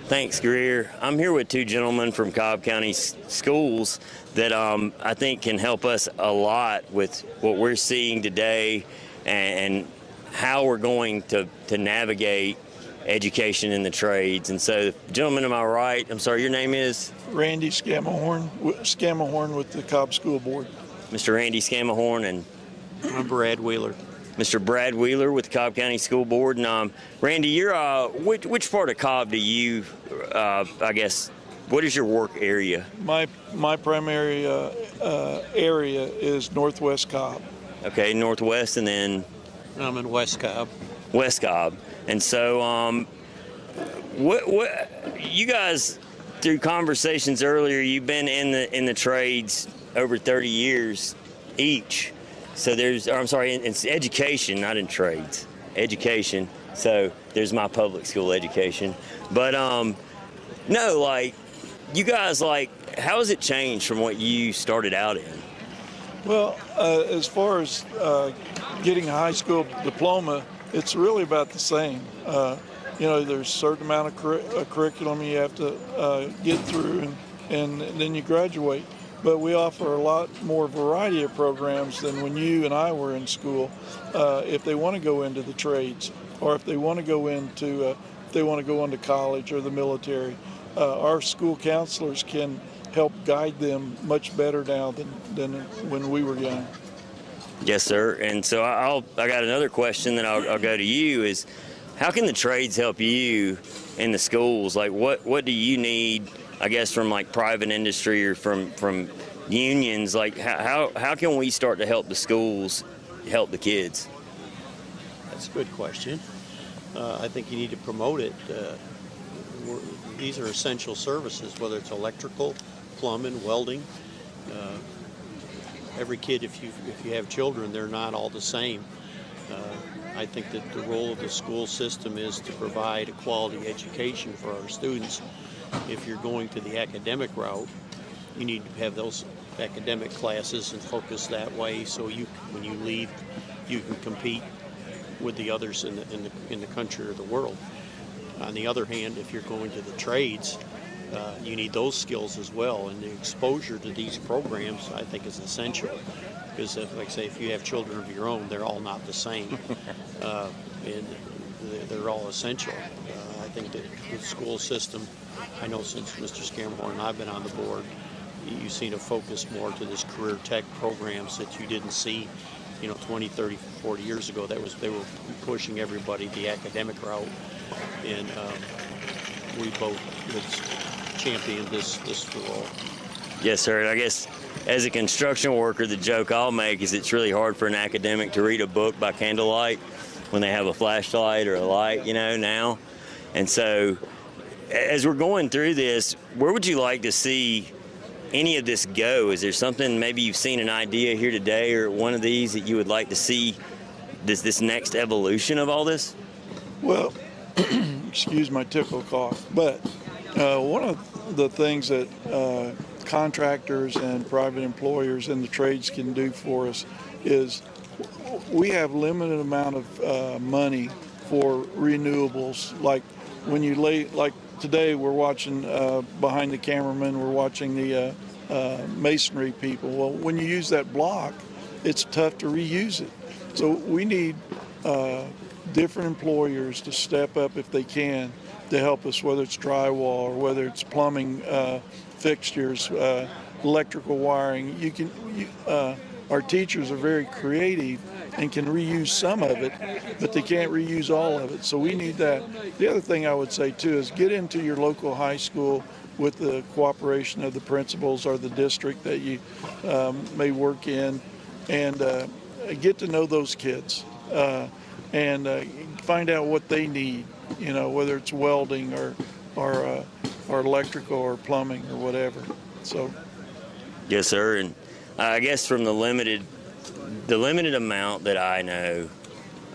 Thanks, Greer. I'm here with two gentlemen from Cobb County Schools that I think can help us a lot with what we're seeing today and how we're going to navigate education in the trades. And so, gentlemen, am I right? I'm sorry, your name is? Randy Scamahorn with the Cobb School Board. Mr. Randy Scamahorn, and I'm Brad Wheeler. Mr. Brad Wheeler with the Cobb County School Board. And Randy, you're which part of Cobb do you, I guess, what is your work area? My primary area is Northwest Cobb. Okay, Northwest, and then? I'm in West Cobb. West Cobb. And so, what you guys, through conversations earlier, you've been in the trades over 30 years each. So it's education, not in trades. Education. So there's my public school education. But no, like, you guys, like, how has it changed from what you started out in? Well, as far as getting a high school diploma, it's really about the same. There's a certain amount of curriculum you have to get through, and then you graduate. But we offer a lot more variety of programs than when you and I were in school. If they want to go into the trades, or if they want to go into college or the military, our school counselors can help guide them much better now than when we were young. Yes, sir. And so I got another question that I'll go to you is, how can the trades help you in the schools? Like, what do you need, I guess, from like private industry or from unions? Like, how can we start to help the schools help the kids? That's a good question. I think you need to promote it. These are essential services, whether it's electrical, plumbing, welding. Every kid, if you have children, they're not all the same. I think that the role of the school system is to provide a quality education for our students. If you're going to the academic route, you need to have those academic classes and focus that way, so when you leave, you can compete with the others in the country or the world. On the other hand, if you're going to the trades, you need those skills as well, and the exposure to these programs, I think, is essential. Because, like I say, if you have children of your own, they're all not the same, and they're all essential. I think that the school system, I know since Mr. Scamahorn and I've been on the board, you've seen a focus more to this career tech programs that you didn't see, 20, 30, 40 years ago. They were pushing everybody the academic route, and we both championed this for all. Yes, sir. And I guess as a construction worker, the joke I'll make is it's really hard for an academic to read a book by candlelight when they have a flashlight or a light, now. And so as we're going through this, where would you like to see any of this go? Is there something, maybe you've seen an idea here today or one of these that you would like to see this next evolution of all this? Well, excuse my tickle cough, but one of the things that contractors and private employers in the trades can do for us is we have limited amount of money for renewables. Like when you like today, we're watching behind the cameraman, we're watching the masonry people. Well, when you use that block, it's tough to reuse it. So we need different employers to step up if they can to help us, whether it's drywall or whether it's plumbing fixtures, electrical wiring. Our teachers are very creative and can reuse some of it, but they can't reuse all of it. So we need that. The other thing I would say too is get into your local high school with the cooperation of the principals or the district that you may work in, and get to know those kids and find out what they need, whether it's welding or electrical or plumbing or whatever. So. Yes, sir. And I guess from the limited amount that I know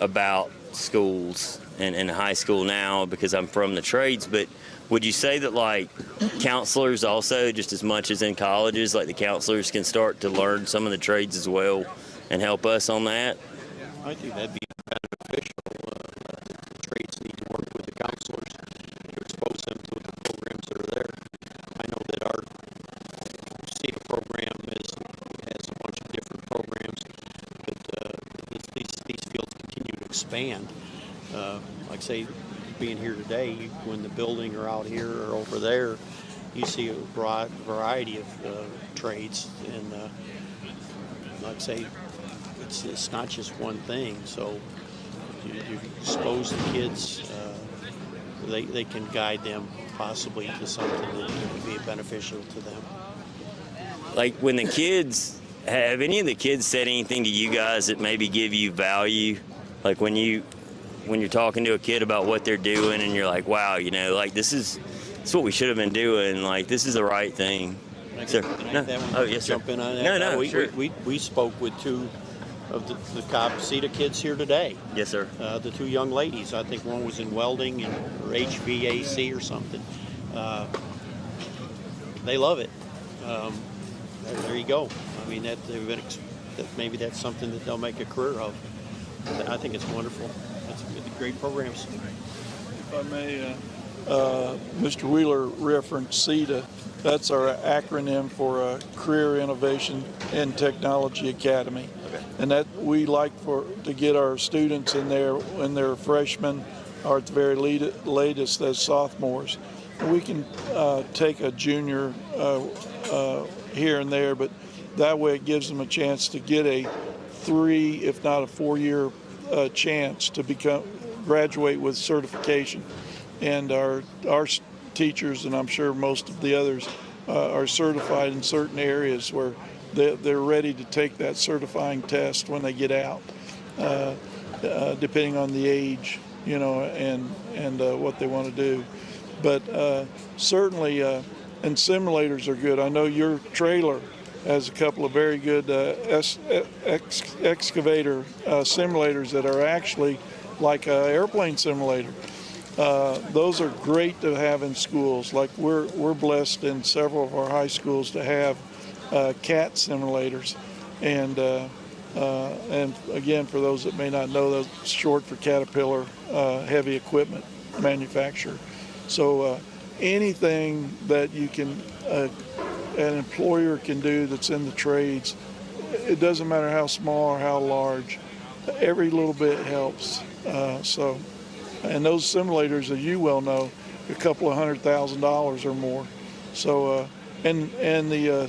about schools and high school now, because I'm from the trades, but would you say that like counselors also, just as much as in colleges, like the counselors can start to learn some of the trades as well and help us on that? I think that'd be beneficial. The trades need to work with the counselors to expose them to the expand. Like I say, being here today, when the building are out here or over there, you see a broad variety of trades, and like I say, it's not just one thing. So you expose the kids, they can guide them possibly to something that would be beneficial to them. Like when the kids, have any of the kids said anything to you guys that maybe give you value? Like when you're talking to a kid about what they're doing and you're like, wow, like this is what we should have been doing. Like this is the right thing. Can I have that one? Oh, yes, sir. Jump in on that? No, sure. We spoke with two of the COPSETA kids here today. Yes, sir. The two young ladies. I think one was in welding or HVAC or something. They love it. There you go. I mean, that maybe that's something that they'll make a career of. I think it's wonderful. That's great programs. If I may, Mr. Wheeler referenced CETA. That's our acronym for Career Innovation and Technology Academy. Okay. And that we like to get our students in there when they're freshmen or at the very latest as sophomores. We can take a junior here and there, but that way it gives them a chance to get a 3, if not a 4-year chance to graduate with certification. And our teachers, and I'm sure most of the others, are certified in certain areas where they're ready to take that certifying test when they get out, depending on the age, and what they want to do. But certainly, and simulators are good. I know your trailer has a couple of very good excavator simulators that are actually like an airplane simulator. Those are great to have in schools. Like we're blessed in several of our high schools to have CAT simulators, and again, for those that may not know, that's short for Caterpillar Heavy Equipment Manufacturer. So anything that you can, an employer can do that's in the trades, it doesn't matter how small or how large, every little bit helps. And those simulators, as you well know, a couple of $100,000 or more. So, and the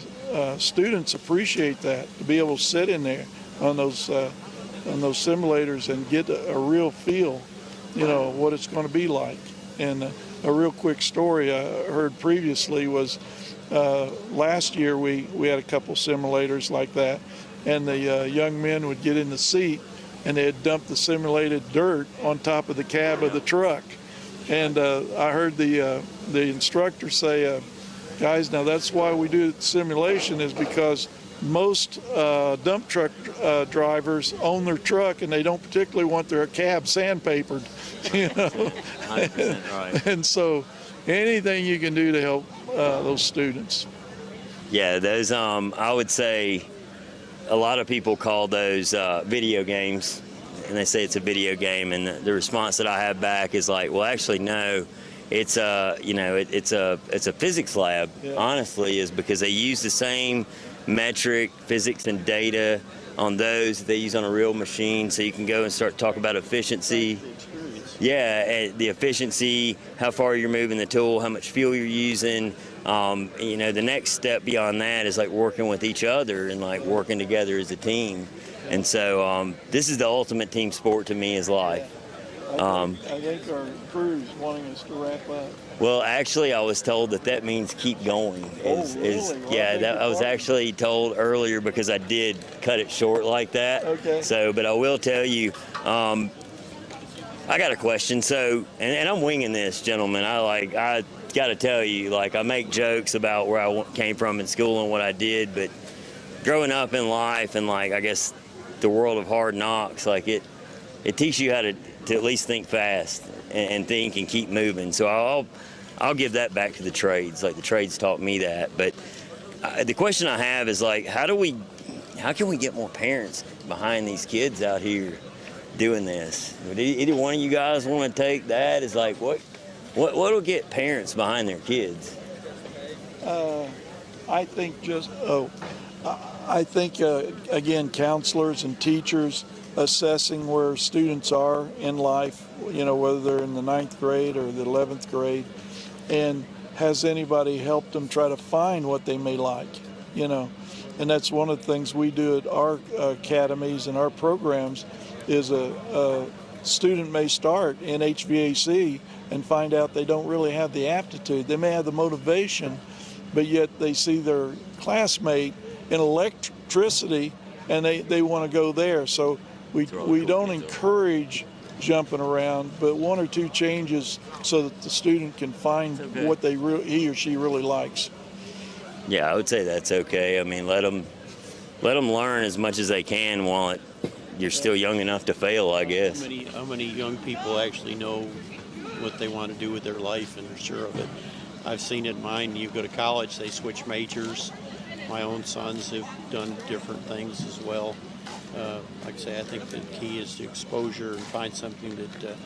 students appreciate that, to be able to sit in there on those simulators and get a real feel, what it's going to be like. And a real quick story I heard previously was last year we had a couple simulators like that, and the young men would get in the seat and they'd dump the simulated dirt on top of the cab of the truck. And I heard the instructor say, guys, now that's why we do the simulation, is because most dump truck drivers own their truck and they don't particularly want their cab sandpapered, 100% right. And so anything you can do to help those students. Yeah, those, I would say, a lot of people call those video games, and they say it's a video game, and the response that I have back is like, well, actually, no, it's it's a physics lab. Yeah. Honestly, is because they use the same metric, physics, and data on those that they use on a real machine. So you can go and start talk about efficiency. Yeah, the efficiency, how far you're moving the tool, how much fuel you're using. The next step beyond that is like working with each other and like working together as a team. And so this is the ultimate team sport to me, is life. I think our crew's wanting us to wrap up. Well, actually, I was told that means keep going. Really? Well, I was actually told earlier because I did cut it short like that. Okay. So, but I will tell you, I got a question. So, and I'm winging this, gentlemen. I got to tell you, I make jokes about where I came from in school and what I did, but growing up in life and I guess the world of hard knocks, it teaches you how to at least think fast and think and keep moving. So I'll give that back to the trades. The trades taught me that. But the question I have is how can we get more parents behind these kids out here doing this? Would either one of you guys want to take that? Is what'll get parents behind their kids? I think again, counselors and teachers assessing where students are in life, whether they're in the 9th grade or the 11th grade, and has anybody helped them try to find what they may like, And that's one of the things we do at our academies and our programs is a student may start in HVAC and find out they don't really have the aptitude. They may have the motivation, but yet they see their classmate in electricity and they want to go there. So we don't encourage jumping around, but 1 or 2 changes so that the student can find what he or she really likes. Yeah, I would say that's okay. I mean, let them learn as much as they can while you're still young enough to fail, I guess. How many young people actually know what they want to do with their life and are sure of it? I've seen it in mine. You go to college, they switch majors. My own sons have done different things as well. Like I say, I think the key is to exposure and find something that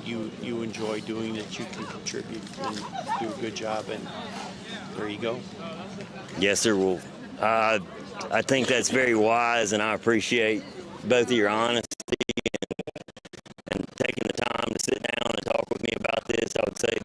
you enjoy doing, that you can contribute and do a good job in. There you go. Yes, sir. Well, I think that's very wise, and I appreciate both of your honesty and taking the time to sit down and talk with me about this. I would say